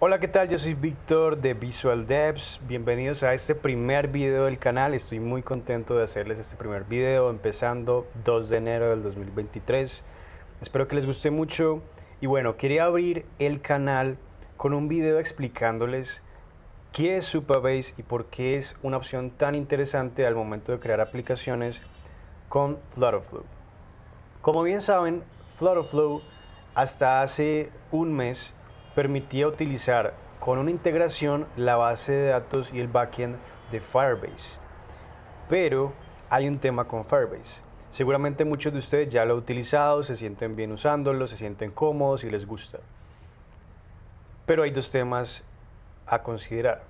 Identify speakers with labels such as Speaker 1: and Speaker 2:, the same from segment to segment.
Speaker 1: Hola, ¿qué tal? Yo soy Víctor de Visual Devs. Bienvenidos a este primer video del canal. Estoy muy contento de hacerles este primer video empezando 2 de enero del 2023. Espero que les guste mucho. Y bueno, quería abrir el canal con un video explicándoles qué es Supabase y por qué es una opción tan interesante al momento de crear aplicaciones con Flutterflow. Como bien saben, Flutterflow hasta hace un mes permitía utilizar con una integración la base de datos y el backend de Firebase. Pero hay un tema con Firebase. Seguramente muchos de ustedes ya lo han utilizado, se sienten bien usándolo, se sienten cómodos y les gusta. Pero hay dos temas a considerar.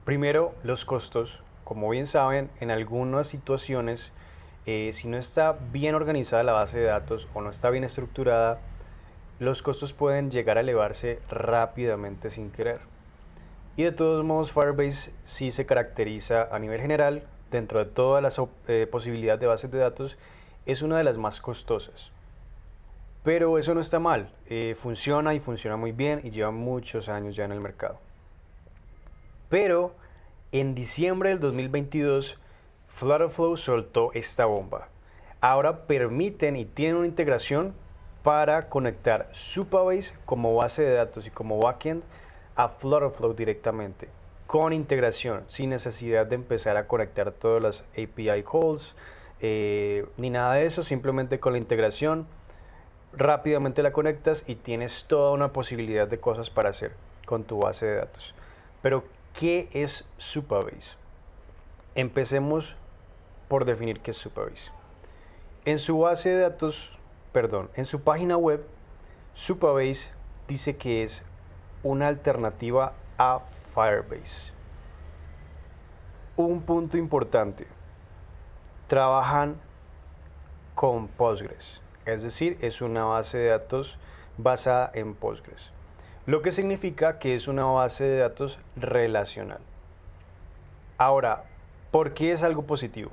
Speaker 1: Primero, los costos. Como bien saben, en algunas situaciones, si no está bien organizada la base de datos o no está bien estructurada, los costos pueden llegar a elevarse rápidamente sin querer. Y de todos modos, Firebase sí se caracteriza a nivel general, dentro de todas las posibilidades de bases de datos, es una de las más costosas. Pero eso no está mal, funciona y funciona muy bien y lleva muchos años ya en el mercado. Pero en diciembre del 2022, Flutterflow soltó esta bomba. Ahora permiten y tienen una integración para conectar Supabase como base de datos y como backend a Flutterflow directamente, con integración, sin necesidad de empezar a conectar todas las API calls, ni nada de eso, simplemente con la integración rápidamente la conectas y tienes toda una posibilidad de cosas para hacer con tu base de datos. Pero, ¿qué es Supabase? Empecemos por definir qué es Supabase. En su base de datos, en su página web, Supabase dice que es una alternativa a Firebase. Un punto importante, trabajan con Postgres, es decir, es una base de datos basada en Postgres, lo que significa que es una base de datos relacional. Ahora, ¿por qué es algo positivo?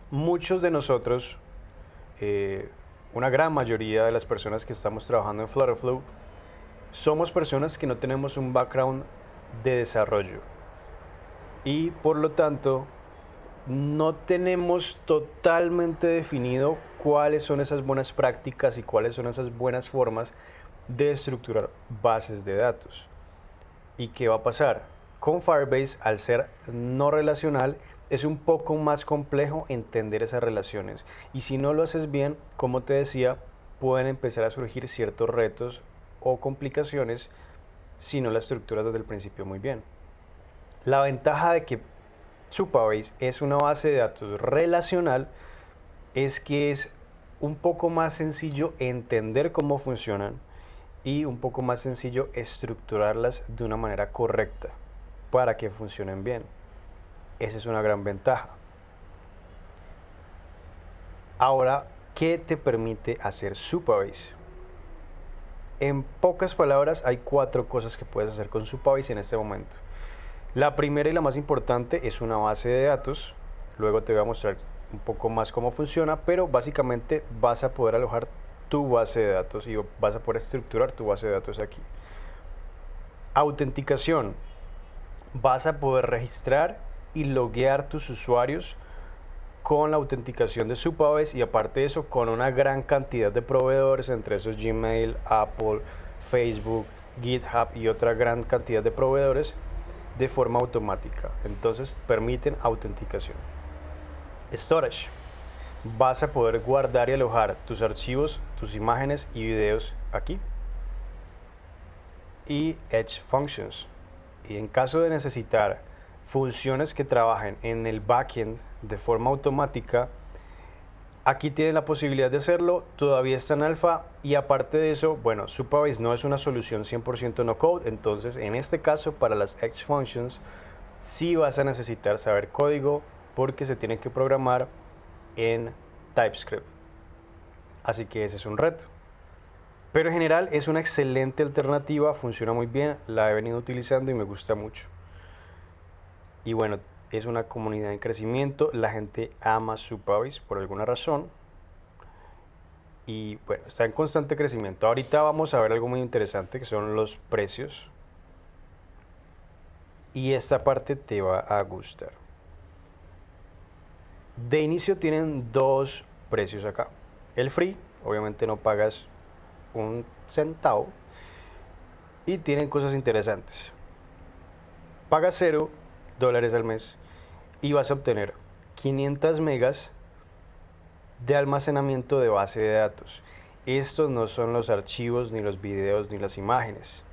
Speaker 1: Muchos de nosotros, una gran mayoría de las personas que estamos trabajando en Flutterflow, somos personas que no tenemos un background de desarrollo y por lo tanto no tenemos totalmente definido cuáles son esas buenas prácticas y cuáles son esas buenas formas de estructurar bases de datos. ¿Y qué va a pasar? Con Firebase, al ser no relacional, es un poco más complejo entender esas relaciones. Y si no lo haces bien, como te decía, pueden empezar a surgir ciertos retos o complicaciones si no la estructuras desde el principio muy bien. La ventaja de que Supabase es una base de datos relacional es que es un poco más sencillo entender cómo funcionan y un poco más sencillo estructurarlas de una manera correcta para que funcionen bien. Esa es una gran ventaja. Ahora, ¿qué te permite hacer Supabase? En pocas palabras, hay 4 cosas que puedes hacer con Supabase en este momento. La primera y la más importante es una base de datos. Luego te voy a mostrar un poco más cómo funciona, pero básicamente vas a poder alojar tu base de datos y vas a poder estructurar tu base de datos aquí. Autenticación. Vas a poder registrar y loguear tus usuarios con la autenticación de Supabase y aparte de eso con una gran cantidad de proveedores, entre esos Gmail, Apple, Facebook, GitHub y otra gran cantidad de proveedores de forma automática. Entonces permiten autenticación. Storage. Vas a poder guardar y alojar tus archivos, tus imágenes y videos aquí. Y Edge Functions. Y en caso de necesitar funciones que trabajen en el backend de forma automática, aquí tienen la posibilidad de hacerlo. Todavía está en alfa y aparte de eso, bueno, Supabase no es una solución 100% no code, entonces en este caso para las Edge Functions sí vas a necesitar saber código porque se tiene que programar en TypeScript. Así que ese es un reto. Pero en general es una excelente alternativa, funciona muy bien, la he venido utilizando y me gusta mucho. Y bueno, es una comunidad en crecimiento, la gente ama Supabase por alguna razón. Y bueno, está en constante crecimiento. Ahorita vamos a ver algo muy interesante que son los precios. y esta parte te va a gustar. De inicio tienen dos precios acá. El free, obviamente no pagas un centavo, y tienen cosas interesantes. Pagas $0 al mes y vas a obtener 500 megas de almacenamiento de base de datos. Estos no son los archivos, ni los videos, ni las imágenes.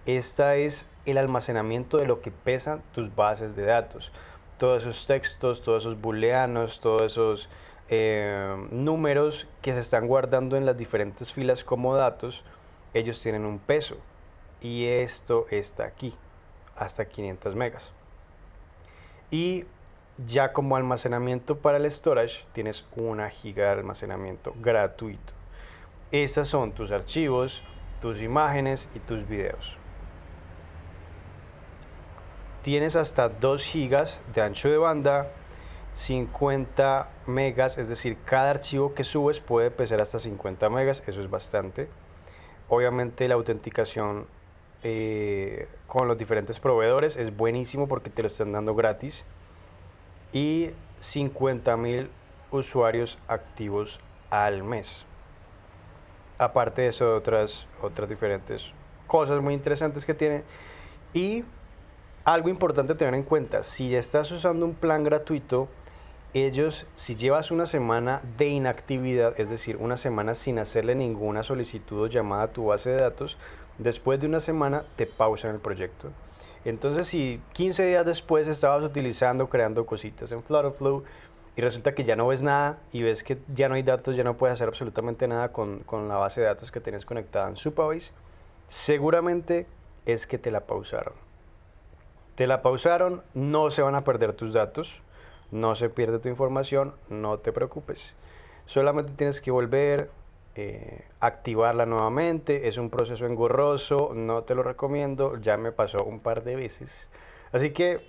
Speaker 1: Esta es el almacenamiento de lo que pesan tus bases de datos. Todos esos textos, todos esos booleanos, todos esos números que se están guardando en las diferentes filas como datos, ellos tienen un peso. Y esto está aquí, hasta 500 megas. Y ya como almacenamiento para el storage, tienes 1 giga de almacenamiento gratuito. Estos son tus archivos, tus imágenes y tus videos. Tienes hasta 2 gigas de ancho de banda, 50 megas, es decir, cada archivo que subes puede pesar hasta 50 megas, eso es bastante. Obviamente la autenticación con los diferentes proveedores es buenísimo porque te lo están dando gratis. Y 50.000 usuarios activos al mes. Aparte de eso, otras diferentes cosas muy interesantes que tiene. Y algo importante tener en cuenta, si estás usando un plan gratuito, ellos, si llevas una semana de inactividad, es decir, una semana sin hacerle ninguna solicitud o llamada a tu base de datos, después de una semana te pausan el proyecto. Entonces, si 15 días después estabas utilizando, creando cositas en Flutterflow y resulta que ya no ves nada y ves que ya no hay datos, ya no puedes hacer absolutamente nada con la base de datos que tienes conectada en Supabase, seguramente es que te la pausaron. Te la pausaron, no se van a perder tus datos, no se pierde tu información, no te preocupes. Solamente tienes que volver, activarla nuevamente. Es un proceso engorroso, no te lo recomiendo, ya me pasó un par de veces. Así que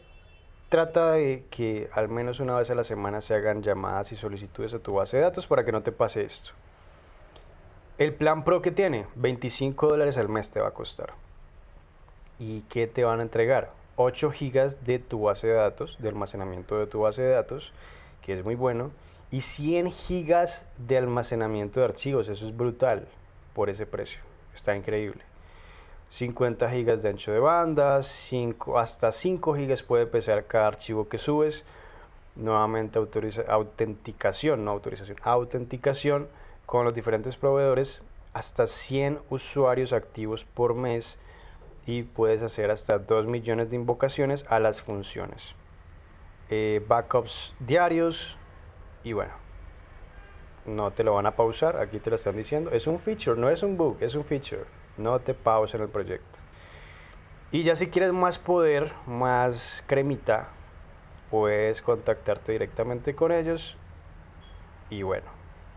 Speaker 1: trata de que al menos una vez a la semana se hagan llamadas y solicitudes a tu base de datos para que no te pase esto. El plan Pro que tiene, $25 al mes te va a costar. ¿Y qué te van a entregar? 8 gigas de tu base de datos, de almacenamiento de tu base de datos, que es muy bueno, y 100 gigas de almacenamiento de archivos. Eso es brutal por ese precio, está increíble. 50 gigas de ancho de banda, hasta 5 gigas puede pesar cada archivo que subes. Nuevamente autenticación con los diferentes proveedores, hasta 100 usuarios activos por mes, y puedes hacer hasta 2 millones de invocaciones a las funciones. Backups diarios, y bueno, no te lo van a pausar, aquí te lo están diciendo. Es un feature, no es un bug, es un feature. No te pausen el proyecto. Y ya si quieres más poder, más cremita, puedes contactarte directamente con ellos. Y bueno,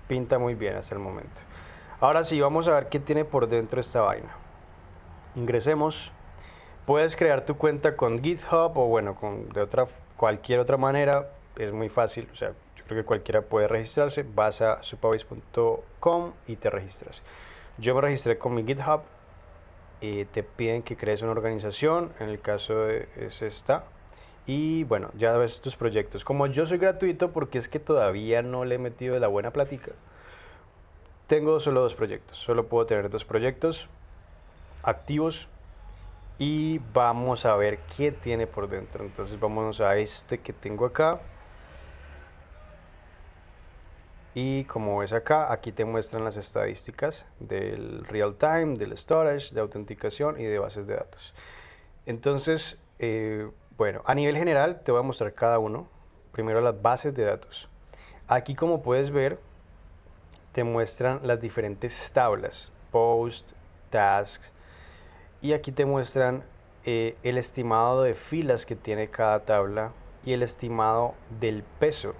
Speaker 1: pinta muy bien hasta el momento. Ahora sí, vamos a ver qué tiene por dentro esta vaina. Ingresemos. Puedes crear tu cuenta con GitHub o bueno, cualquier otra manera. Es muy fácil, o sea, yo creo que cualquiera puede registrarse. Vas a supabase.com y te registras. Yo me registré con mi GitHub. Te piden que crees una organización, en el caso de esta. Y bueno, ya ves tus proyectos. Como yo soy gratuito, porque es que todavía no le he metido de la buena plática, tengo solo 2 proyectos. Solo puedo tener 2 proyectos activos. Y vamos a ver qué tiene por dentro. Entonces vámonos a este que tengo acá. Y como ves acá, aquí te muestran las estadísticas del real time, del storage, de autenticación y de bases de datos. Entonces, bueno, a nivel general te voy a mostrar cada uno. Primero las bases de datos. Aquí, como puedes ver, te muestran las diferentes tablas, post, tasks, y aquí te muestran el estimado de filas que tiene cada tabla y el estimado del peso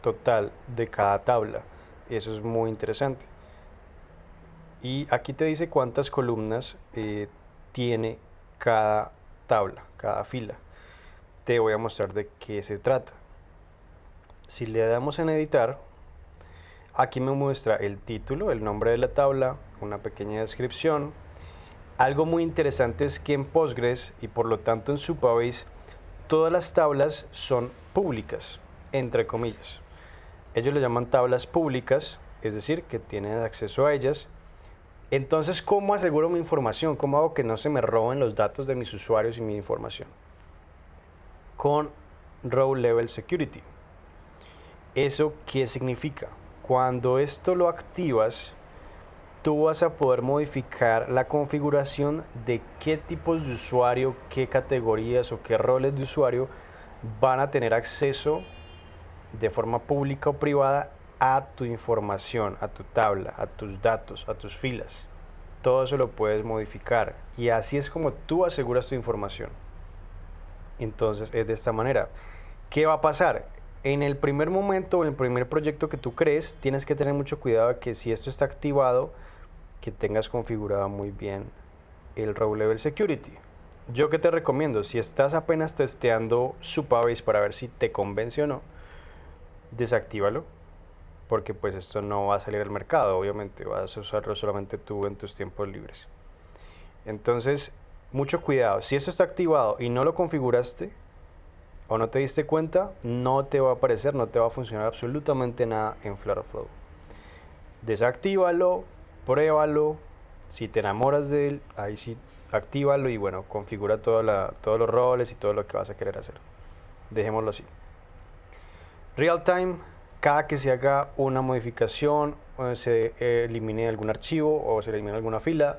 Speaker 1: total de cada tabla. Eso es muy interesante. Y aquí te dice cuántas columnas tiene cada tabla, cada fila. Te voy a mostrar de qué se trata. Si le damos en editar, aquí me muestra el título, el nombre de la tabla, una pequeña descripción Algo muy interesante es que en Postgres y por lo tanto en Supabase, todas las tablas son públicas, entre comillas. Ellos le llaman tablas públicas, es decir, que tienen acceso a ellas. Entonces, ¿cómo aseguro mi información? ¿Cómo hago que no se me roben los datos de mis usuarios y mi información? Con Row Level Security. ¿Eso qué significa? Cuando esto lo activas, tú vas a poder modificar la configuración de qué tipos de usuario, qué categorías o qué roles de usuario van a tener acceso de forma pública o privada a tu información, a tu tabla, a tus datos, a tus filas. Todo eso lo puedes modificar y así es como tú aseguras tu información. Entonces es de esta manera. ¿Qué va a pasar? En el primer momento, en el primer proyecto que tú crees, tienes que tener mucho cuidado de que si esto está activado, que tengas configurado muy bien el Row Level Security. Yo que te recomiendo, si estás apenas testeando Supabase para ver si te convence o no, desactívalo, porque pues esto no va a salir al mercado, obviamente, vas a usarlo solamente tú en tus tiempos libres. Entonces, mucho cuidado, si esto está activado y no lo configuraste o no te diste cuenta, no te va a aparecer, no te va a funcionar absolutamente nada en Flutter. Desactívalo, pruébalo, si te enamoras de él, ahí sí actívalo y bueno, configura todos los roles y todo lo que vas a querer hacer. Dejémoslo así. Real time, cada que se haga una modificación o se elimine algún archivo o se elimine alguna fila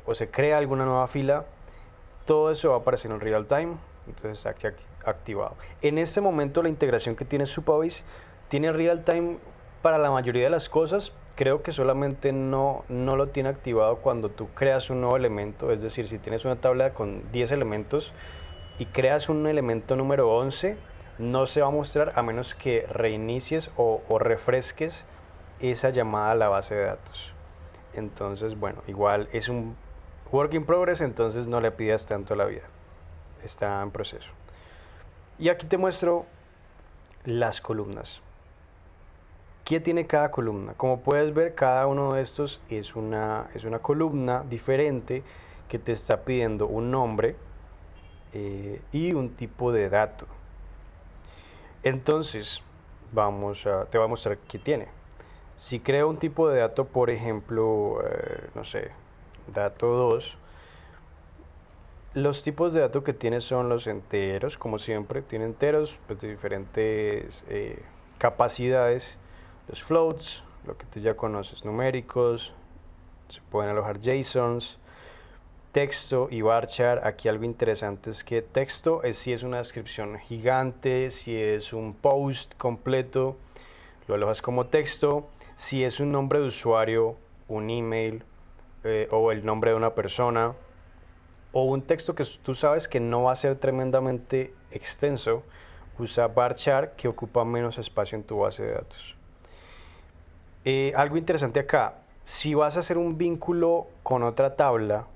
Speaker 1: o se crea alguna nueva fila, todo eso va a aparecer en real time, entonces aquí activado. En este momento la integración que tiene Supabase tiene real time para la mayoría de las cosas. Creo que solamente no lo tiene activado cuando tú creas un nuevo elemento, es decir, si tienes una tabla con 10 elementos y creas un elemento número 11, no se va a mostrar a menos que reinicies o refresques esa llamada a la base de datos. Entonces, bueno, igual es un work in progress, entonces no le pidas tanto a la vida. Está en proceso. Y aquí te muestro las columnas. ¿Qué tiene cada columna? Como puedes ver, cada uno de estos es una columna diferente que te está pidiendo un nombre y un tipo de dato. Entonces, te voy a mostrar qué tiene. Si creo un tipo de dato, por ejemplo, no sé, dato 2, los tipos de datos que tiene son los enteros, como siempre, tiene enteros pues, de diferentes capacidades, los floats, lo que tú ya conoces, numéricos, se pueden alojar JSONs, texto y varchar. Aquí algo interesante es que texto es si es una descripción gigante, si es un post completo, lo alojas como texto. Si es un nombre de usuario, un email o el nombre de una persona o un texto que tú sabes que no va a ser tremendamente extenso, usa varchar, que ocupa menos espacio en tu base de datos. Algo interesante acá, si vas a hacer un vínculo con otra tabla,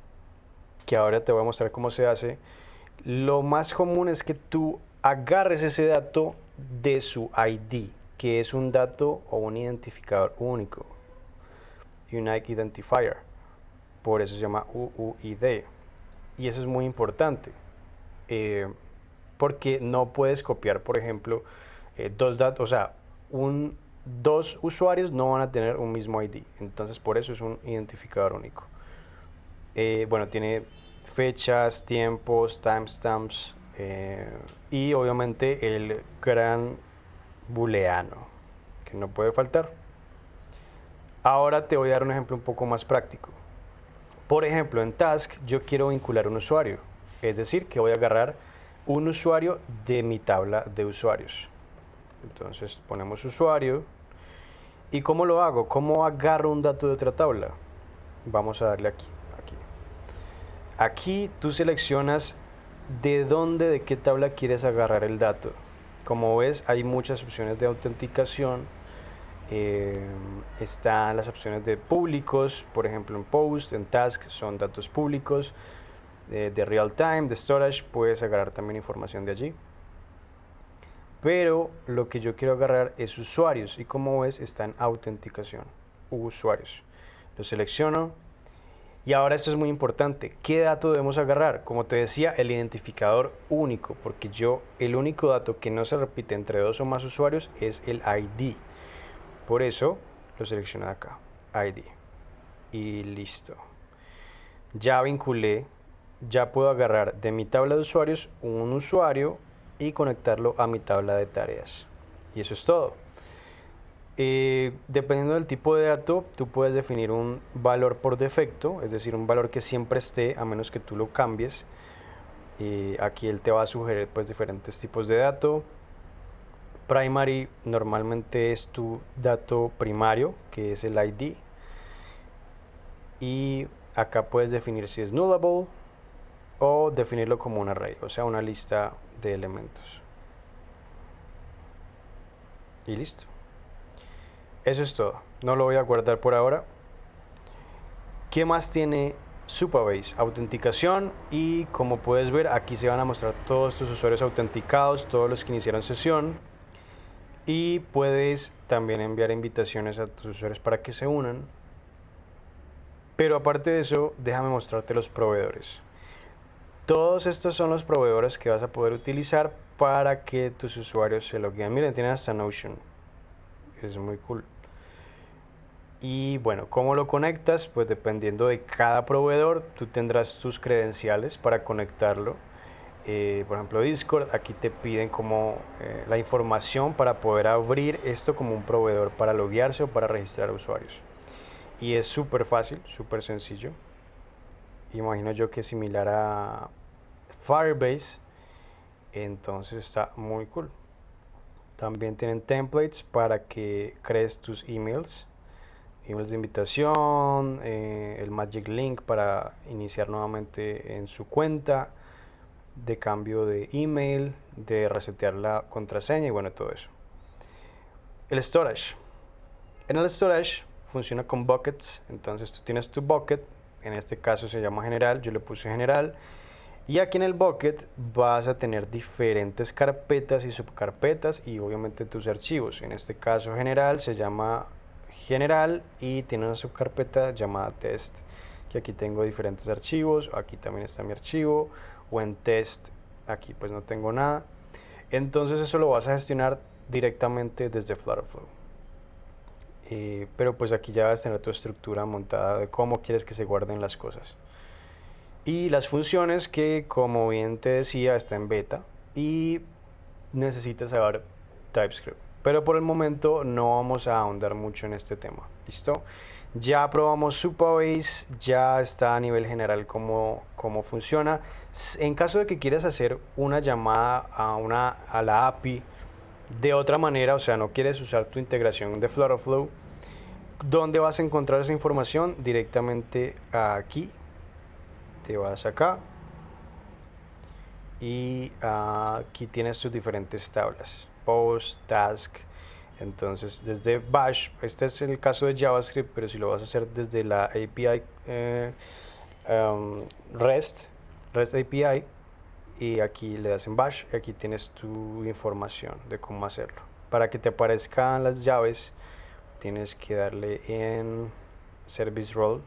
Speaker 1: que ahora te voy a mostrar cómo se hace, lo más común es que tú agarres ese dato de su ID, que es un dato o un identificador único, Unique Identifier, por eso se llama UUID. Y eso es muy importante, porque no puedes copiar, por ejemplo, dos datos, o sea, dos usuarios no van a tener un mismo ID, entonces por eso es un identificador único. Bueno, tiene fechas, tiempos, timestamps y obviamente el gran booleano, que no puede faltar. Ahora te voy a dar un ejemplo un poco más práctico. Por ejemplo, en Task yo quiero vincular un usuario, es decir, que voy a agarrar un usuario de mi tabla de usuarios. Entonces ponemos usuario. ¿Y cómo lo hago? ¿Cómo agarro un dato de otra tabla? Vamos a darle aquí. Aquí tú seleccionas de qué tabla quieres agarrar el dato. Como ves, hay muchas opciones de autenticación. Están las opciones de públicos, por ejemplo en Post, en Task son datos públicos, de real time, de storage, puedes agarrar también información de allí. Pero lo que yo quiero agarrar es usuarios y como ves está en autenticación, usuarios. Lo selecciono Y ahora esto es muy importante. ¿Qué dato debemos agarrar? Como te decía, el identificador único, porque el único dato que no se repite entre dos o más usuarios es el ID. Por eso lo selecciono acá, ID. Y listo. Ya vinculé, ya puedo agarrar de mi tabla de usuarios un usuario y conectarlo a mi tabla de tareas. Y eso es todo. Dependiendo del tipo de dato, tú puedes definir un valor por defecto, es decir, un valor que siempre esté, a menos que tú lo cambies. Aquí él te va a sugerir pues diferentes tipos de dato. Primary normalmente es tu dato primario, que es el ID. Y acá puedes definir si es nullable o definirlo como un array, o sea, una lista de elementos. Y listo. Eso es todo. No lo voy a guardar por ahora. ¿Qué más tiene Supabase? Autenticación, y como puedes ver aquí se van a mostrar todos tus usuarios autenticados, todos los que iniciaron sesión, y puedes también enviar invitaciones a tus usuarios para que se unan. Pero aparte de eso, déjame mostrarte los proveedores. Todos estos son los proveedores que vas a poder utilizar para que tus usuarios se logueen. Miren, tienen hasta Notion. Es muy cool. Y bueno, ¿cómo lo conectas? Pues dependiendo de cada proveedor, tú tendrás tus credenciales para conectarlo. Por ejemplo, Discord, aquí te piden como la información para poder abrir esto como un proveedor para loguearse o para registrar usuarios. Y es súper fácil, súper sencillo. Imagino yo que es similar a Firebase, entonces está muy cool. También tienen templates para que crees tus emails de invitación, el magic link para iniciar nuevamente en su cuenta, de cambio de email, de resetear la contraseña y bueno, todo eso. El storage. En el storage funciona con buckets, entonces tú tienes tu bucket, en este caso se llama general, yo le puse general, y aquí en el bucket vas a tener diferentes carpetas y subcarpetas y obviamente tus archivos. En este caso general se llama general y tiene una subcarpeta llamada test, que aquí tengo diferentes archivos, aquí también está mi archivo, o en test aquí pues no tengo nada. Entonces eso lo vas a gestionar directamente desde Flutterflow. Pero pues aquí ya vas a tener tu estructura montada de cómo quieres que se guarden las cosas. Y las funciones que, como bien te decía, está en beta y necesitas saber TypeScript. Pero por el momento no vamos a ahondar mucho en este tema. ¿Listo? Ya probamos Supabase, ya está a nivel general cómo funciona. En caso de que quieras hacer una llamada a la API de otra manera, o sea, no quieres usar tu integración de Flutterflow, ¿dónde vas a encontrar esa información? Directamente aquí. Te vas acá y aquí tienes tus diferentes tablas, post, task. Entonces desde bash, este es el caso de JavaScript, pero si lo vas a hacer desde la API REST API, y aquí le das en bash y aquí tienes tu información de cómo hacerlo. Para que te aparezcan las llaves tienes que darle en service role.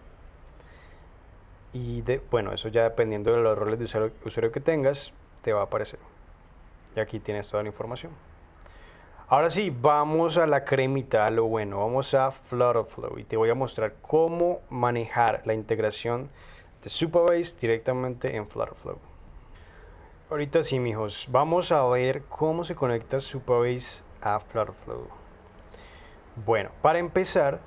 Speaker 1: Y bueno, eso ya dependiendo de los roles de usuario que tengas, te va a aparecer. Y aquí tienes toda la información. Ahora sí, vamos a la cremita, a lo bueno. Vamos a Flutterflow y te voy a mostrar cómo manejar la integración de Supabase directamente en Flutterflow. Ahorita sí, mijos, vamos a ver cómo se conecta Supabase a Flutterflow. Bueno, para empezar,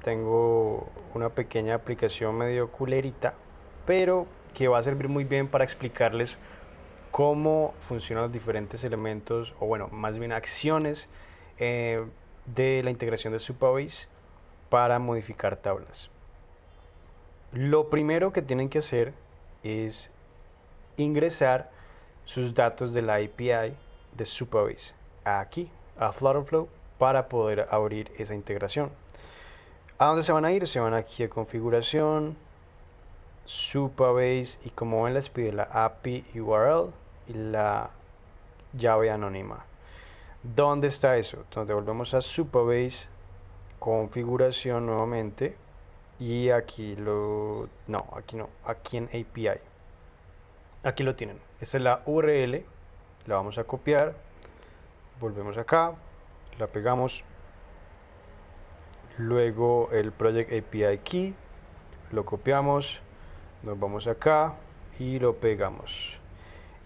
Speaker 1: tengo una pequeña aplicación medio culerita, pero que va a servir muy bien para explicarles cómo funcionan los diferentes elementos, o bueno, más bien acciones de la integración de Supabase para modificar tablas. Lo primero que tienen que hacer es ingresar sus datos de la API de Supabase aquí a Flutterflow para poder abrir esa integración. ¿A dónde se van a ir? Se van aquí a configuración, Supabase, y como ven les pide la API URL y la llave anónima. ¿Dónde está eso? Entonces volvemos a Supabase, configuración nuevamente, y aquí aquí en API. Aquí lo tienen. Esta es la URL, la vamos a copiar, volvemos acá, la pegamos, luego el Project API Key, lo copiamos, nos vamos acá y lo pegamos.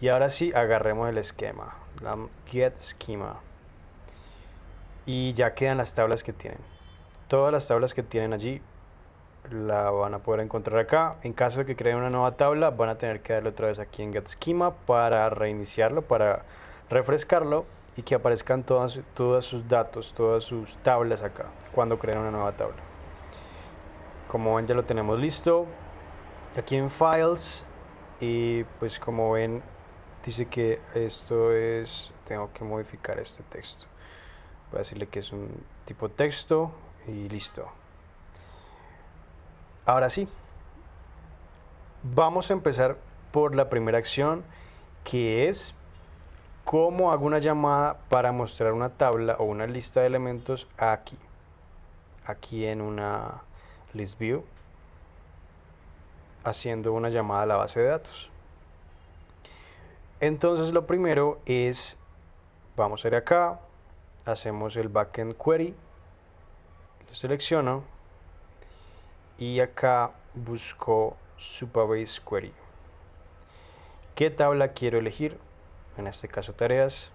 Speaker 1: Y ahora sí, agarremos el esquema, la get schema, y ya quedan las tablas que tienen. Todas las tablas que tienen allí la van a poder encontrar acá. En caso de que creen una nueva tabla, van a tener que darle otra vez aquí en Get Schema para reiniciarlo, para refrescarlo y que aparezcan todos sus datos, todas sus tablas acá cuando creen una nueva tabla. Como ven, ya lo tenemos listo aquí en Files, y pues como ven dice que esto es, tengo que modificar este texto. Voy a decirle que es un tipo texto y listo. Ahora sí, vamos a empezar por la primera acción, que es cómo hago una llamada para mostrar una tabla o una lista de elementos aquí en una list view, haciendo una llamada a la base de datos. Entonces lo primero es, vamos a ir acá, hacemos el backend query, lo selecciono y acá busco Supabase Query. ¿Qué tabla quiero elegir? En este caso tareas.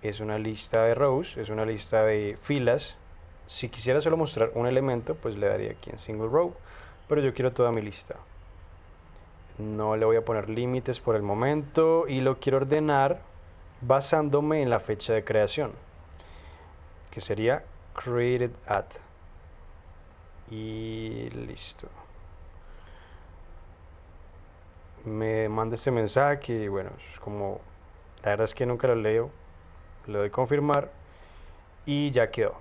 Speaker 1: Es una lista de rows, es una lista de filas. Si quisiera solo mostrar un elemento, pues le daría aquí en single row, pero yo quiero toda mi lista. No le voy a poner límites por el momento y lo quiero ordenar basándome en la fecha de creación, que sería created at. Y listo. Me manda este mensaje y bueno, es como, la verdad es que nunca lo leo, le doy confirmar y ya quedó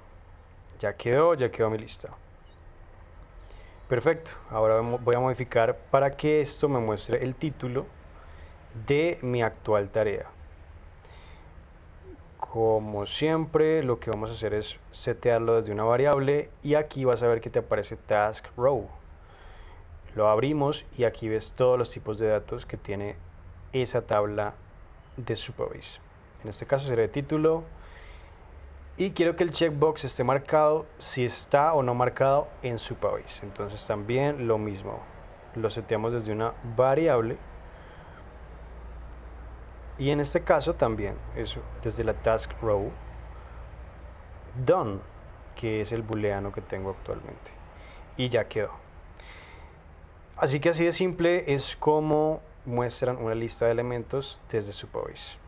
Speaker 1: mi lista. Perfecto, ahora voy a modificar para que esto me muestre el título de mi actual tarea. Como siempre, lo que vamos a hacer es setearlo desde una variable y aquí vas a ver que te aparece task row. Lo abrimos y aquí ves todos los tipos de datos que tiene esa tabla de Supabase. En este caso sería el título y quiero que el checkbox esté marcado si está o no marcado en Supabase. Entonces también lo mismo, lo seteamos desde una variable y en este caso también es desde la task row done, que es el booleano que tengo actualmente, y ya quedó. Así que así de simple es como muestran una lista de elementos desde Supabase.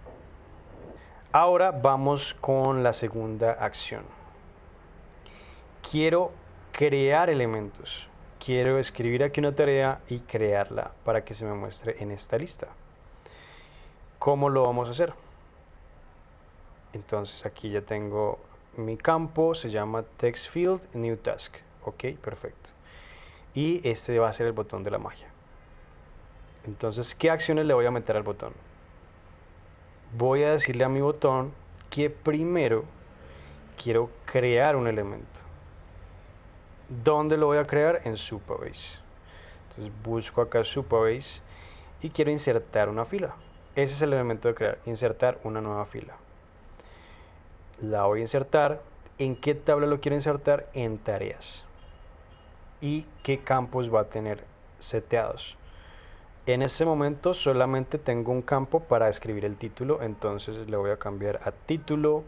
Speaker 1: Ahora vamos con la segunda acción. Quiero crear elementos. Quiero escribir aquí una tarea y crearla para que se me muestre en esta lista. ¿Cómo lo vamos a hacer? Entonces aquí ya tengo mi campo, se llama text field new task. Ok, perfecto. Y este va a ser el botón de la magia. Entonces, ¿qué acciones le voy a meter al botón? Voy a decirle a mi botón que primero quiero crear un elemento. ¿Dónde lo voy a crear? En Supabase. Entonces busco acá Supabase y quiero insertar una fila. Ese es el elemento de crear, insertar una nueva fila. La voy a insertar. ¿En qué tabla lo quiero insertar? En tareas. ¿Y qué campos va a tener seteados? En este momento solamente tengo un campo para escribir el título, entonces le voy a cambiar a título.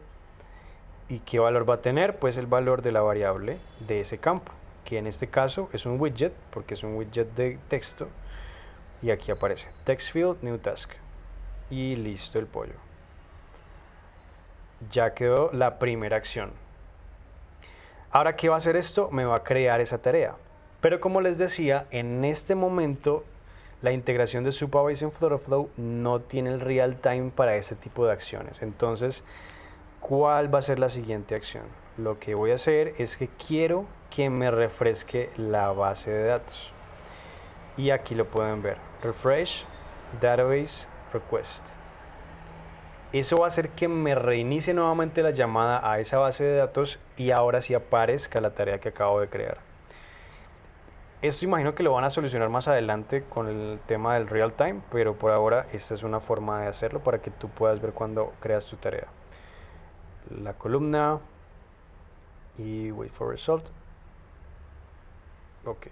Speaker 1: ¿Y qué valor va a tener? Pues el valor de la variable de ese campo, que en este caso es un widget, porque es un widget de texto. Y aquí aparece text field new task. Y listo el pollo. Ya quedó la primera acción. Ahora, ¿qué va a hacer esto? Me va a crear esa tarea. Pero como les decía, en este momento la integración de Supabase en Flutterflow no tiene el real time para ese tipo de acciones. Entonces, ¿cuál va a ser la siguiente acción? Lo que voy a hacer es que quiero que me refresque la base de datos. Y aquí lo pueden ver. Refresh, database, request. Eso va a hacer que me reinicie nuevamente la llamada a esa base de datos y ahora sí aparezca la tarea que acabo de crear. Esto imagino que lo van a solucionar más adelante con el tema del real time, pero por ahora esta es una forma de hacerlo para que tú puedas ver cuando creas tu tarea. La columna y wait for result. Ok.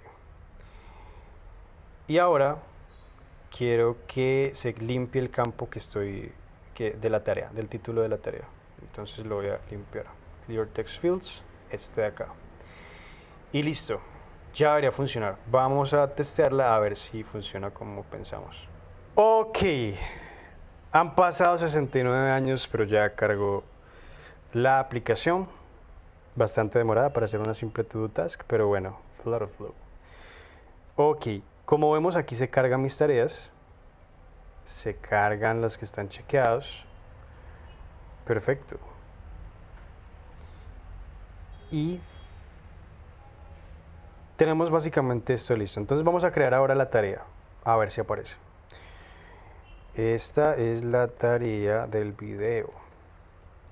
Speaker 1: Y ahora quiero que se limpie el campo de la tarea, del título de la tarea. Entonces lo voy a limpiar. Clear text fields, este de acá. Y listo. Ya debería funcionar. Vamos a testearla a ver si funciona como pensamos. Ok. Han pasado 69 años, pero ya cargó la aplicación. Bastante demorada para hacer una simple to-do task, pero bueno, Flutterflow. Ok. Como vemos, aquí se cargan mis tareas. Se cargan los que están chequeados. Perfecto. Y tenemos básicamente esto listo. Entonces vamos a crear ahora la tarea. A ver si aparece. Esta es la tarea del video.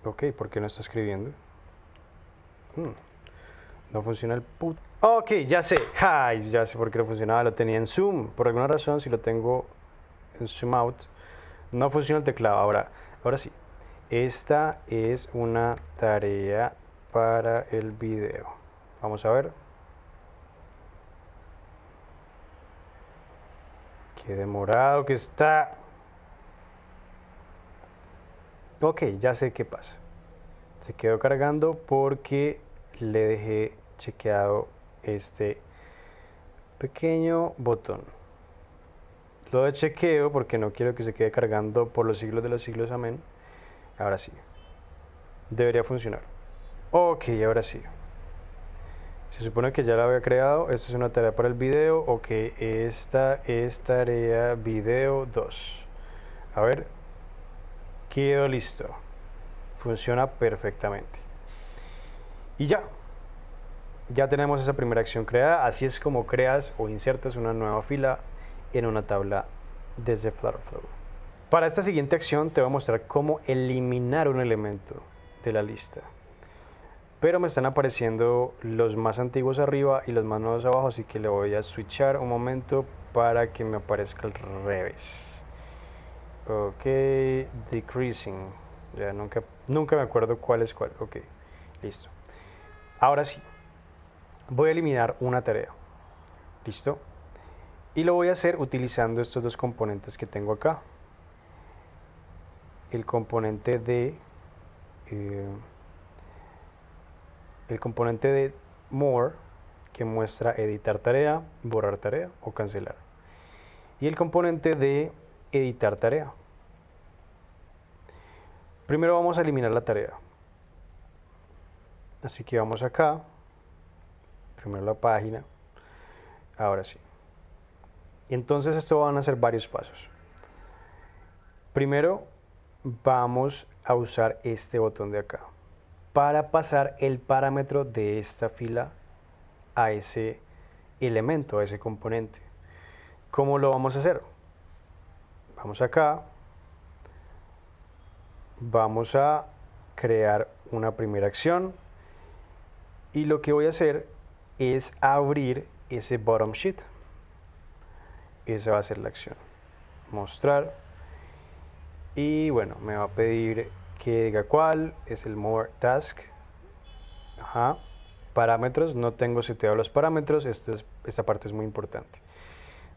Speaker 1: Ok, ¿por qué no está escribiendo? No funciona el put. Ok, ya sé. Ay, ya sé por qué no funcionaba. Lo tenía en zoom. Por alguna razón, si lo tengo en zoom out, no funciona el teclado. Ahora sí. Esta es una tarea para el video. Vamos a ver. Qué demorado que está. Ok, ya sé qué pasa. Se quedó cargando porque le dejé chequeado este pequeño botón. Lo de chequeo porque no quiero que se quede cargando por los siglos de los siglos, amén. Ahora sí. Debería funcionar. Ok, ahora sí. Se supone que ya la había creado. Esta es una tarea para el video. Ok, esta es tarea video 2. A ver. Quedó listo. Funciona perfectamente. Y ya. Ya tenemos esa primera acción creada. Así es como creas o insertas una nueva fila en una tabla desde Flutterflow. Para esta siguiente acción te voy a mostrar cómo eliminar un elemento de la lista. Pero me están apareciendo los más antiguos arriba y los más nuevos abajo, así que le voy a switchar un momento para que me aparezca al revés. Ok, decreasing. Ya nunca me acuerdo cuál es cuál. Ok, listo. Ahora sí, voy a eliminar una tarea. ¿Listo? Y lo voy a hacer utilizando estos dos componentes que tengo acá. El componente de more, que muestra editar tarea, borrar tarea o cancelar. Y el componente de editar tarea. Primero vamos a eliminar la tarea. Así que vamos acá. Primero la página. Ahora sí. Y entonces esto van a ser varios pasos. Primero vamos a usar este botón de acá para pasar el parámetro de esta fila a ese elemento, a ese componente. ¿Cómo lo vamos a hacer? Vamos acá, vamos a crear una primera acción y lo que voy a hacer es abrir ese bottom sheet. Esa va a ser la acción. Mostrar. Y bueno, me va a pedir que diga cuál es el more task. Ajá. Parámetros, no tengo seteado los parámetros, esta parte es muy importante.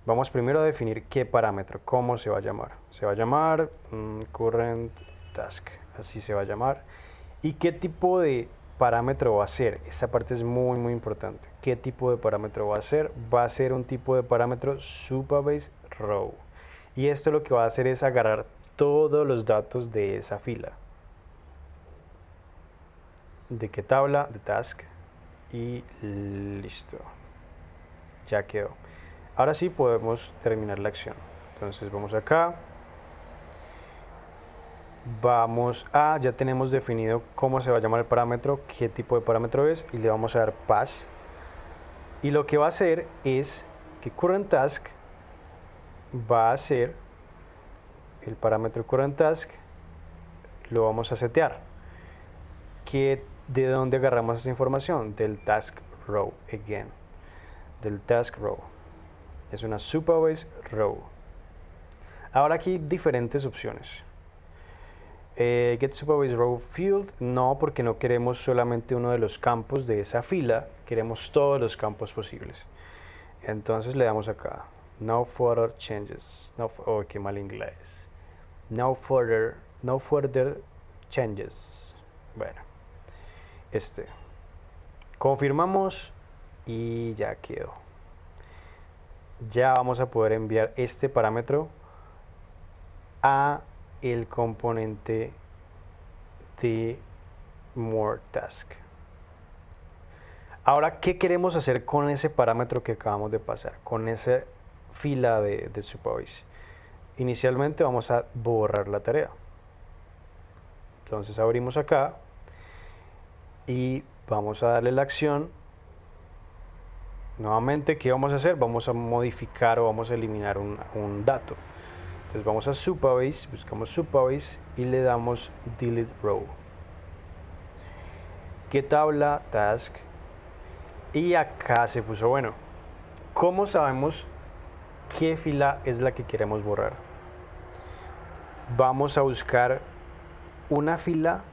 Speaker 1: Vamos primero a definir qué parámetro, cómo se va a llamar. Se va a llamar current task, así se va a llamar. ¿Y qué tipo de parámetro va a ser? Esta parte es muy importante. ¿Qué tipo de parámetro va a ser? Va a ser un tipo de parámetro Supabase row. Y esto lo que va a hacer es agarrar todos los datos de esa fila. ¿De qué tabla? De task. Y listo. Ya quedó. Ahora sí podemos terminar la acción. Entonces vamos acá. Ya tenemos definido cómo se va a llamar el parámetro, qué tipo de parámetro es, y le vamos a dar pass. Y lo que va a hacer es que current task va a ser el parámetro current task, lo vamos a setear. ¿De dónde agarramos esa información? Del task row again. del task row. Es una supervised row. Ahora aquí hay diferentes opciones. Get supervised row field, no, porque no queremos solamente uno de los campos de esa fila, queremos todos los campos posibles. Entonces le damos acá, no further changes, oh, qué mal inglés, no further changes. Bueno, confirmamos y ya quedó. Ya vamos a poder enviar este parámetro a el componente de more task. Ahora, ¿qué queremos hacer con ese parámetro que acabamos de pasar? Con esa fila de supervise. Inicialmente vamos a borrar la tarea. Entonces abrimos acá y vamos a darle la acción. Nuevamente, ¿qué vamos a hacer? Vamos a modificar o vamos a eliminar un dato. Entonces vamos a supervise, buscamos supervise y le damos delete row. ¿Qué tabla? Task. Y acá se puso, bueno, ¿cómo sabemos qué fila es la que queremos borrar? Vamos a buscar una fila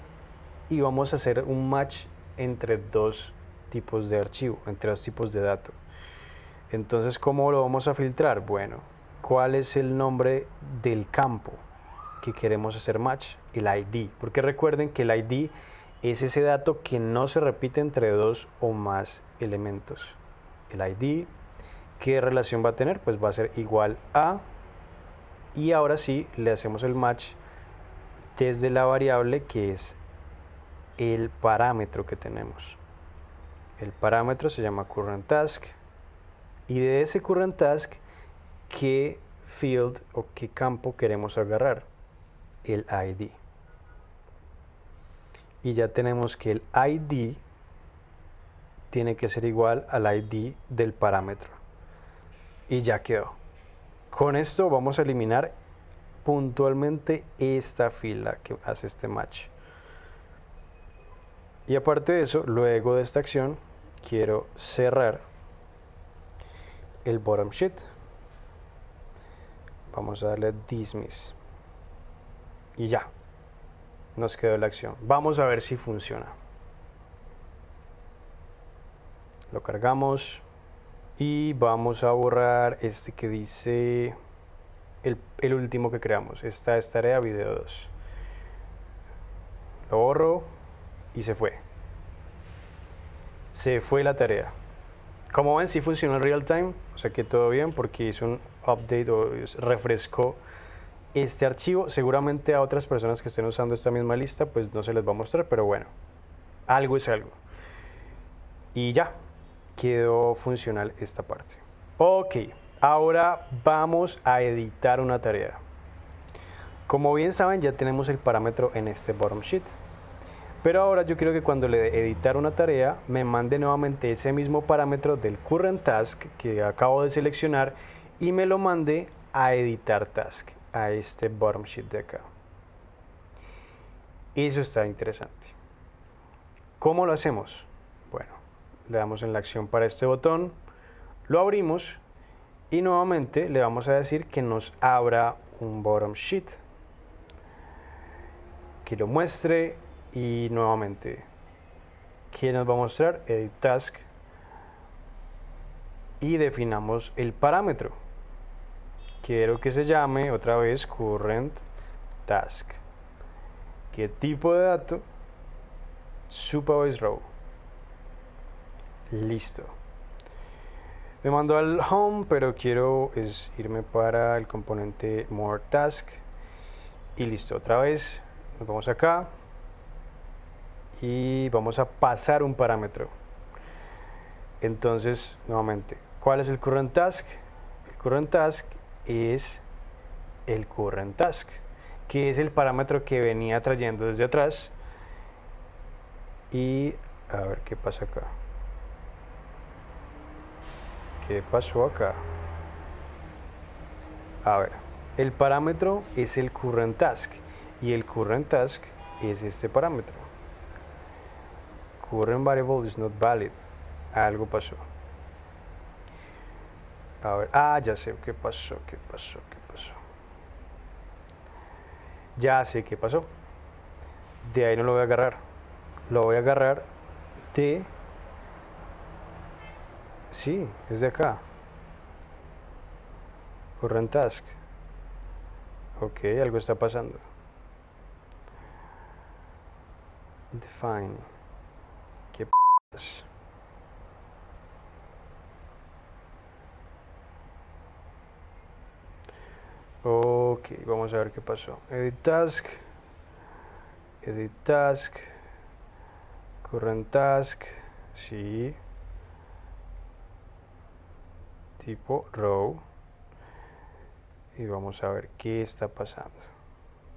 Speaker 1: y vamos a hacer un match entre dos tipos de archivo, entre dos tipos de datos. Entonces, ¿cómo lo vamos a filtrar? Bueno, ¿cuál es el nombre del campo que queremos hacer match? El ID, porque recuerden que el ID es ese dato que no se repite entre dos o más elementos. El ID, ¿qué relación va a tener? Pues va a ser igual a, y ahora sí le hacemos el match desde la variable que es el parámetro que tenemos. El parámetro se llama current task y de ese current task, ¿qué field o qué campo queremos agarrar? El ID. Y ya tenemos que el ID tiene que ser igual al ID del parámetro. Y ya quedó. Con esto vamos a eliminar puntualmente esta fila que hace este match. Y aparte de eso, luego de esta acción, quiero cerrar el bottom sheet. Vamos a darle dismiss. Y ya. Nos quedó la acción. Vamos a ver si funciona. Lo cargamos y vamos a borrar este que dice el último que creamos. Esta es tarea video 2. Lo borro y se fue. Se fue la tarea. Como ven, sí funcionó en real time, o sea que todo bien porque hizo un update o refrescó este archivo. Seguramente a otras personas que estén usando esta misma lista pues no se les va a mostrar, pero bueno, algo es algo. Y ya, quedó funcional esta parte. Ok, ahora vamos a editar una tarea. Como bien saben, ya tenemos el parámetro en este bottom sheet. Pero ahora yo quiero que cuando le dé editar una tarea, me mande nuevamente ese mismo parámetro del current task que acabo de seleccionar y me lo mande a editar task, a este bottom sheet de acá. Eso está interesante. ¿Cómo lo hacemos? Bueno, le damos en la acción para este botón, lo abrimos y nuevamente le vamos a decir que nos abra un bottom sheet, que lo muestre y nuevamente, ¿qué nos va a mostrar? Edit task y definamos el parámetro. Quiero que se llame otra vez current task. ¿Qué tipo de dato? Supervised row. Listo. Me mando al home, pero quiero irme para el componente more task. Y listo, otra vez. Nos vamos acá. Y vamos a pasar un parámetro. Entonces, nuevamente, ¿cuál es el current task? El current task es el current task, que es el parámetro que venía trayendo desde atrás. Y a ver qué pasa acá. ¿Qué pasó acá? A ver, el parámetro es el current task y el current task es este parámetro. Current variable is not valid. Algo pasó. A ver, ya sé qué pasó, qué pasó, qué pasó. Ya sé qué pasó. De ahí no lo voy a agarrar. Lo voy a agarrar de... Sí, es de acá. Current task. Ok, algo está pasando. Define. ¿Qué p***? Ok, vamos a ver qué pasó. Edit task. Edit task. Current task. Sí. Tipo row. Y vamos a ver qué está pasando.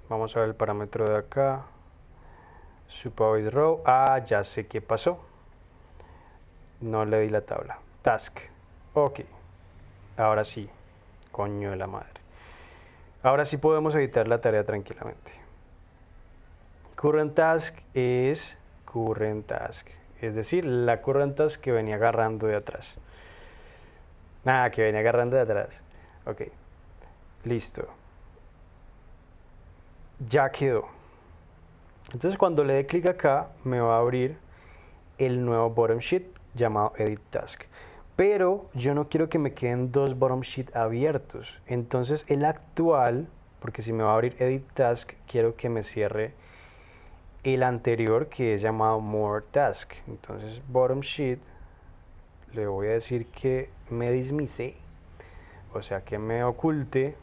Speaker 1: Vamos a ver el parámetro de acá. Supervised row. Ya sé qué pasó. No le di la tabla. Task. Ok. Ahora sí. Coño de la madre. Ahora sí podemos editar la tarea tranquilamente. Current task es current task. Es decir, la current task que venía agarrando de atrás. Que venía agarrando de atrás. Ok. Listo. Ya quedó. Entonces cuando le dé clic acá, me va a abrir el nuevo bottom sheet llamado edit task. Pero yo no quiero que me queden dos bottom sheet abiertos. Entonces el actual, porque si me va a abrir edit task, quiero que me cierre el anterior que es llamado more task. Entonces bottom sheet, le voy a decir que me dismise, o sea que me oculte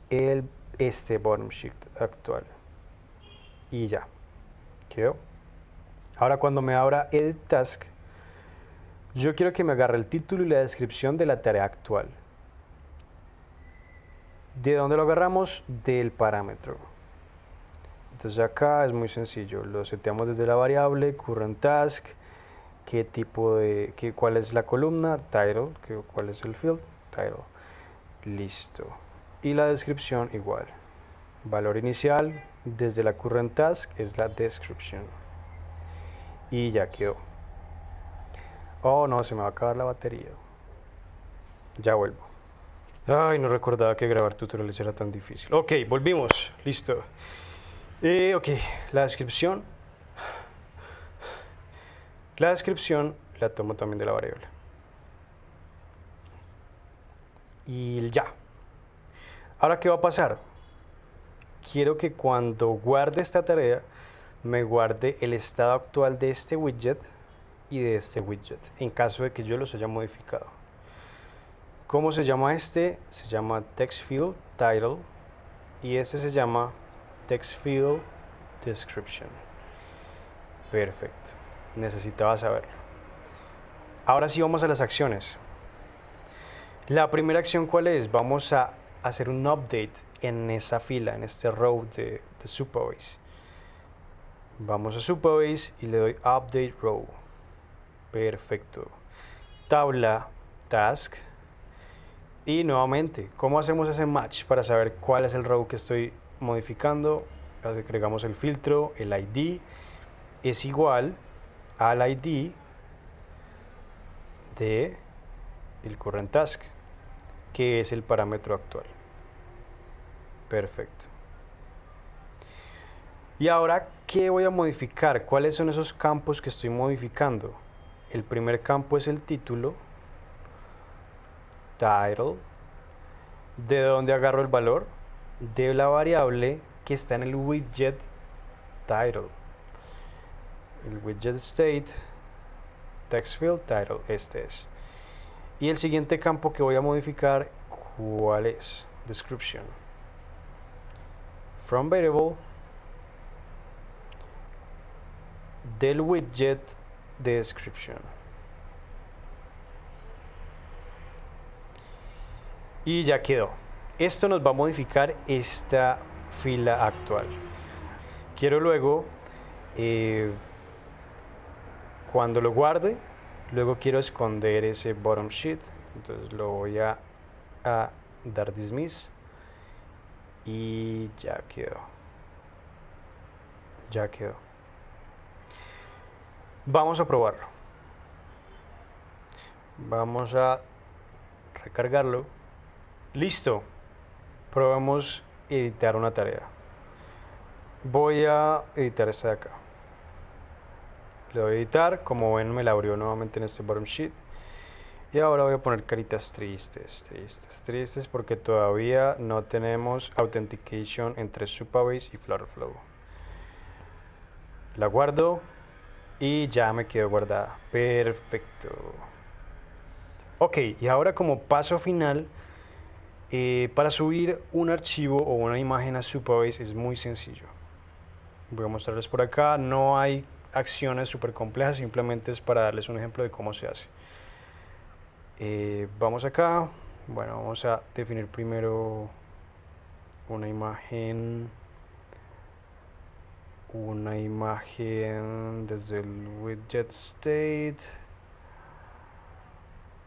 Speaker 1: este bottom sheet actual. Y ya, quedó. Ahora cuando me abra edit task, yo quiero que me agarre el título y la descripción de la tarea actual. ¿De dónde lo agarramos? Del parámetro. Entonces acá es muy sencillo, lo seteamos desde la variable current task, qué tipo de, cuál es la columna, title, cuál es el field, title. Listo. Y la descripción igual. Valor inicial desde la current task es la description. Y ya quedó. Oh no, se me va a acabar la batería. Ya vuelvo. Ay, no recordaba que grabar tutoriales era tan difícil. Ok, volvimos. Listo. Ok, la descripción. La descripción la tomo también de la variable. Y ya. Ahora, ¿qué va a pasar? Quiero que cuando guarde esta tarea, me guarde el estado actual de este widget y de este widget, en caso de que yo los haya modificado. ¿Cómo se llama este? Se llama TextField Title y este se llama TextField Description. Perfecto, necesitaba saberlo. Ahora sí vamos a las acciones. La primera acción, ¿cuál es? Vamos a hacer un update en esa fila, en este row de Superbase. Vamos a Superbase y le doy Update Row. Perfecto. Tabla, Task. Y nuevamente, ¿cómo hacemos ese match para saber cuál es el row que estoy modificando? Agregamos el filtro, el ID es igual al ID de el current task, que es el parámetro actual. Perfecto. Y ahora, ¿qué voy a modificar? ¿Cuáles son esos campos que estoy modificando? El primer campo es el título, title. ¿De dónde agarro el valor? De la variable que está en el widget title. El widget state, text field title, este es. Y el siguiente campo que voy a modificar, ¿cuál es? Description. From variable del widget description. Y ya quedó. Esto nos va a modificar esta fila actual. Quiero luego, cuando lo guarde, luego quiero esconder ese bottom sheet. Entonces lo voy a dar dismiss. Y ya quedó. Ya quedó. Vamos a probarlo. Vamos a recargarlo. Listo. Probemos editar una tarea. Voy a editar esta de acá. Le doy a editar. Como ven, me la abrió nuevamente en este bottom sheet. Y ahora voy a poner caritas tristes porque todavía no tenemos authentication entre Supabase y Flutterflow. La guardo y ya me quedó guardada. Perfecto. Ok, y ahora como paso final, para subir un archivo o una imagen a Supabase es muy sencillo. Voy a mostrarles por acá, no hay acciones súper complejas, simplemente es para darles un ejemplo de cómo se hace. Vamos acá, bueno, vamos a definir primero una imagen desde el widget state.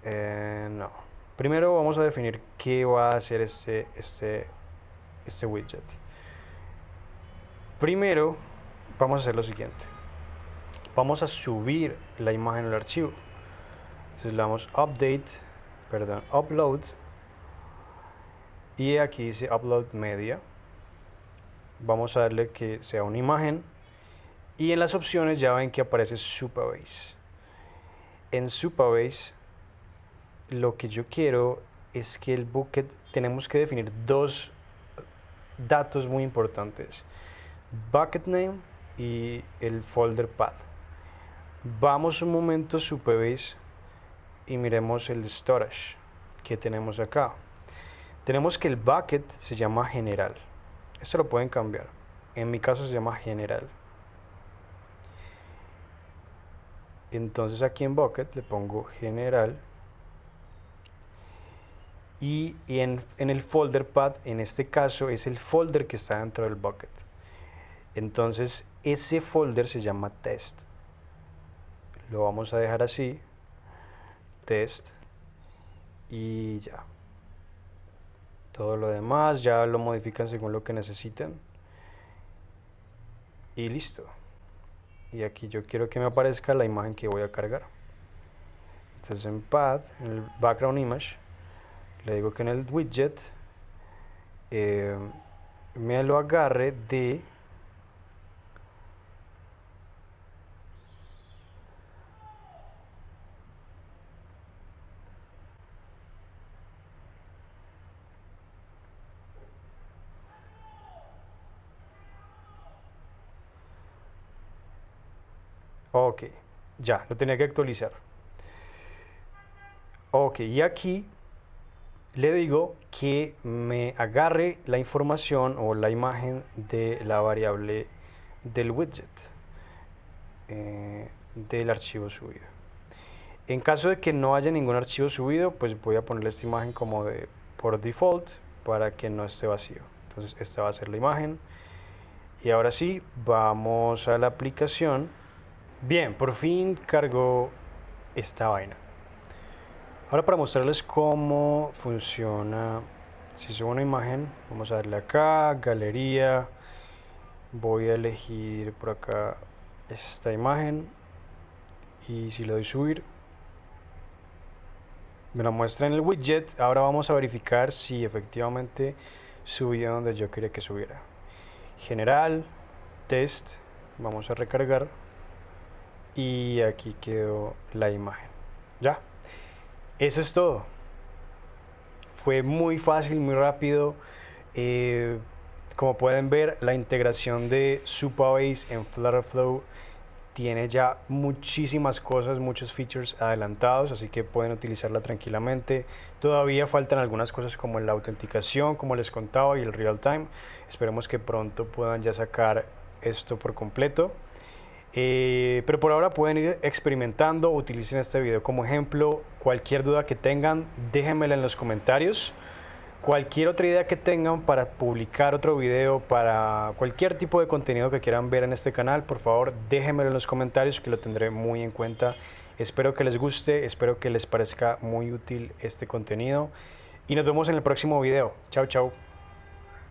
Speaker 1: No, primero vamos a definir qué va a hacer este widget. Primero vamos a hacer lo siguiente, vamos a subir la imagen al archivo. Entonces le damos upload, y aquí dice upload media. Vamos a darle que sea una imagen y en las opciones ya ven que aparece Supabase. En Supabase lo que yo quiero es que el bucket, tenemos que definir dos datos muy importantes: bucket name y el folder path. Vamos un momento a Supabase y miremos el storage que tenemos acá. Tenemos que el bucket se llama general. Esto lo pueden cambiar. En mi caso se llama general. Entonces aquí en bucket le pongo general. Y en el folder path, en este caso, es el folder que está dentro del bucket. Entonces ese folder se llama test. Lo vamos a dejar así. Test. Y ya. Todo lo demás ya lo modifican según lo que necesiten. Y listo. Y aquí yo quiero que me aparezca la imagen que voy a cargar. Entonces en path, en el background image, le digo que en el widget me lo agarre de ok, ya, lo tenía que actualizar. Ok, y aquí le digo que me agarre la información o la imagen de la variable del widget, del archivo subido. En caso de que no haya ningún archivo subido, pues voy a ponerle esta imagen como por default para que no esté vacío. Entonces esta va a ser la imagen. Y ahora sí, vamos a la aplicación. Bien, por fin cargó esta vaina. Ahora para mostrarles cómo funciona, si subo una imagen, vamos a darle acá, galería, voy a elegir por acá esta imagen y si le doy subir, me la muestra en el widget. Ahora vamos a verificar si efectivamente subió donde yo quería que subiera. General, test, vamos a recargar y aquí quedó la imagen. Ya, eso es todo. Fue muy fácil, muy rápido. Como pueden ver, la integración de Supabase en Flutterflow tiene ya muchísimas cosas, muchos features adelantados, así que pueden utilizarla tranquilamente. Todavía faltan algunas cosas como la autenticación, como les contaba, y el real time. Esperemos que pronto puedan ya sacar esto por completo. Pero por ahora pueden ir experimentando, utilicen este video como ejemplo. Cualquier duda que tengan, déjenmela en los comentarios. Cualquier otra idea que tengan para publicar otro video, para cualquier tipo de contenido que quieran ver en este canal, por favor déjenmelo en los comentarios, que lo tendré muy en cuenta. Espero que les guste, espero que les parezca muy útil este contenido y nos vemos en el próximo video. Chao, chao.